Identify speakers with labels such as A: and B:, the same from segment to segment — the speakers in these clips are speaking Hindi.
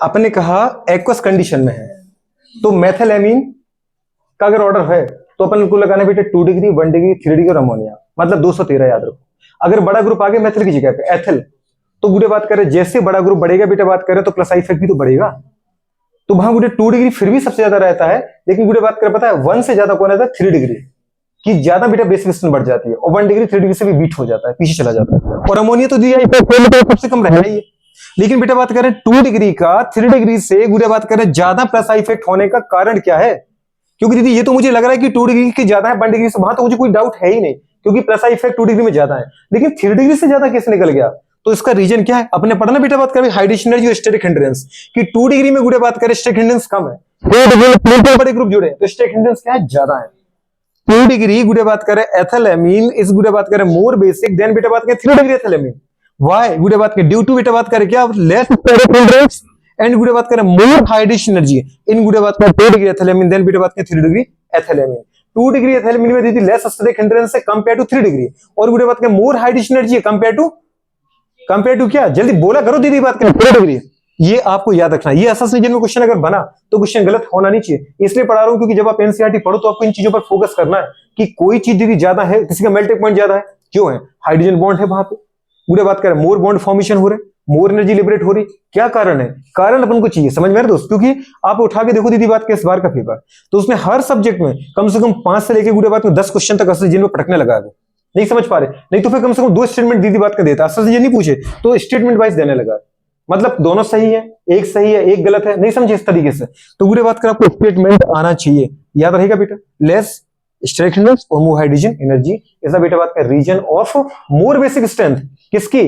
A: आपने कहा एक्वस कंडीशन में है, तो मेथिलेमीन का अगर ऑर्डर है तो अपन को लगाना बेटा 2 डिग्री, 1 डिग्री, 3 डिग्री और अमोनिया, मतलब 213 याद रखो। अगर बड़ा ग्रुप आगे मेथिल की जगह पे एथिल, तो गुड़े बात करें जैसे बड़ा ग्रुप बढ़ेगा बेटा बात करें तो प्लस आई इफेक्ट भी तो बढ़ेगा, तो वहां गुड़े 2 डिग्री फिर भी सबसे ज्यादा रहता है, लेकिन गुड़े बात करें पता है 1 से ज्यादा कौन रहता है 3 डिग्री की ज्यादा बेटा बेसिक स्ट्रेंथ बढ़ जाती है, और 1 डिग्री 3 डिग्री से भी बीट हो जाता है, पीछे चला जाता है। और अमोनिया तो दिया सबसे कम रह रही है, लेकिन बेटा बात करें 2 डिग्री का 3 डिग्री से गुड़े बात करें ज्यादा प्लस आई इफेक्ट होने का कारण क्या है? क्योंकि दीदी ये तो मुझे लग रहा है कि 2 डिग्री की ज्यादा है 1 डिग्री से, वहां तो मुझे कोई डाउट है ही नहीं, क्योंकि प्लस आई इफेक्ट 2 डिग्री में ज्यादा है, लेकिन 3 डिग्री से ज्यादा कैसे निकल गया? तो इसका रीजन क्या है? अपने पढ़ना बेटा बात करें हाइड्रेशन एनर्जी और स्टैटिक हिंड्रेंस कि 2 डिग्री में गुड़े बात करें स्टैटिक हिंड्रेंस कम है, 2 डिग्री में बड़े ग्रुप जुड़े तो स्टैटिक हिंड्रेंस क्या है? ज्यादा है। 2 डिग्री गुड़े बात करें एथिलेमीन इस गुड़े बात करें मोर बेसिक देन बेटा बात करें 3 डिग्री एथिलेमीन, व्हाई गुड़े बात करें ड्यू टू बेटा बात करें क्या लेस स्टैटिक हिंड्रेंस एंड गुड़े बात करें मोर हाइड्रेशन एनर्जी इन गुड़े बात करें 2 डिग्री एथिलेमीन देन बेटा बात करें 3 डिग्री एथिलेमीन। 2 डिग्री एथिलेमीन में दीदी लेस स्टैटिक हिंड्रेंस है कंपेयर टू 3 डिग्री, और गुड़े बात करें मोर हाइड्रेशन एनर्जी है कंपेयर टू क्या? जल्दी बोला करो दीदी बात करें 4 डिग्री। ये आपको याद रखना, ये असस रीजन में क्वेश्चन अगर बना तो क्वेश्चन गलत होना नहीं चाहिए, इसलिए पढ़ा रहा हूं क्योंकि जब आप एनसीईआरटी पढ़ो तो आपको इन चीजों पर फोकस करना है कि कोई चीज दीदी ज्यादा है, किसी का मेल्टिंग पॉइंट ज्यादा है, क्यों है? हाइड्रोजन बॉन्ड है वहां पे, पूरे बात करें मोर बॉन्ड फॉर्मेशन हो रहे, मोर एनर्जी लिबरेट हो रही, क्या कारण है? कारण अपन को चाहिए, समझ में आ रहा दोस्त? क्योंकि आप उठा के देखो दीदी बात के इस बार का पेपर, तो उसमें हर सब्जेक्ट में कम से कम 5 से लेकर गुड़े बात में 10 क्वेश्चन तक असस रीजन में पटकने लगा है, नहीं समझ पा रहे, नहीं तो फिर कम से कम 2 स्टेटमेंट दीदी बात का देता, असस रीजन नहीं पूछे तो स्टेटमेंट वाइज देने लगा, मतलब दोनों सही है, एक सही है एक गलत है, नहीं समझे इस तरीके से, तो गुड़े बात कर आपको स्टेटमेंट आना चाहिए, याद रहेगा बेटा। लेस स्टैटिक हिंड्रेंस और मोर हाइड्रोजन एनर्जी ऐसा बेटा बात का reason of more basic strength किसकी?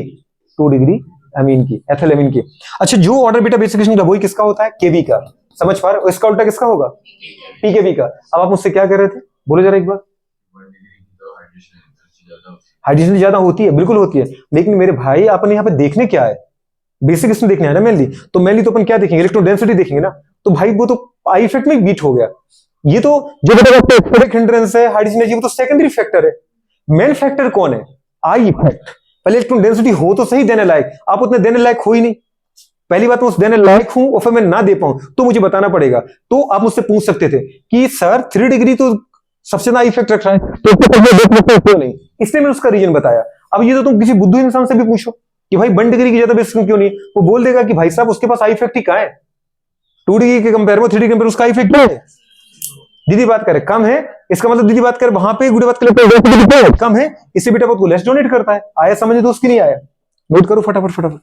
A: 2 डिग्री अमीन की, एथिलेमीन की। अच्छा, जो ऑर्डर बेटा बेसिक स्ट्रेंथ का वही किसका होता है? केबी का, समझ पा रहे हो? इसका उल्टा किसका होगा? पीकेबी का। अब आप मुझसे क्या कह रहे थे, बोलो जरा एक बार। हाइड्रोजन ज्यादा होती है, बिल्कुल होती है, लेकिन मेरे भाई आपने यहाँ पे देखने क्या है? बेसिक स्ट्रेंथ देखना है ना मेनली, तो मेनली तो अपन क्या देखेंगे? इलेक्ट्रॉन डेंसिटी देखेंगे ना, तो भाई वो तो आई इफेक्ट में बीट हो गया, ये तो जो स्टैटिक हिंड्रेंस है हाइड्रोजन एनर्जी वो तो सेकेंडरी फैक्टर है, मेन फैक्टर कौन है? I effect. पहले इलेक्ट्रॉन डेंसिटी हो तो सही देने लायक, आप उतने देने लायक हो ही नहीं, पहली बात मैं उस देने लायक हूं और फिर मैं ना दे पाऊं तो मुझे बताना पड़ेगा, तो आप मुझसे पूछ सकते थे कि सर 3 डिग्री तो सबसे ज्यादा इफेक्ट रख रहा है तो क्यों नहीं, इसलिए मैंने उसका रीजन बताया। अब ये तो तुम किसी बुद्धू इंसान से भी पूछो कि भाई 1 डिग्री की ज्यादा बेसिक क्यों नहीं, वो बोल देगा कि भाई साहब उसके पास आई इफेक्ट ही कहां है, 2 डिग्री के कंपेयर में 3 डिग्री कंपेयर उसका आई इफेक्ट क्या है? दीदी बात करे कम है, इसका मतलब दीदी बात करे वहां पे गुड़े बात करे कम है, इससे बेटा बहुत को लेस डोनेट करता है। आया समझ दोस्त की नहीं आया? नोट करो फटाफट फटाफट।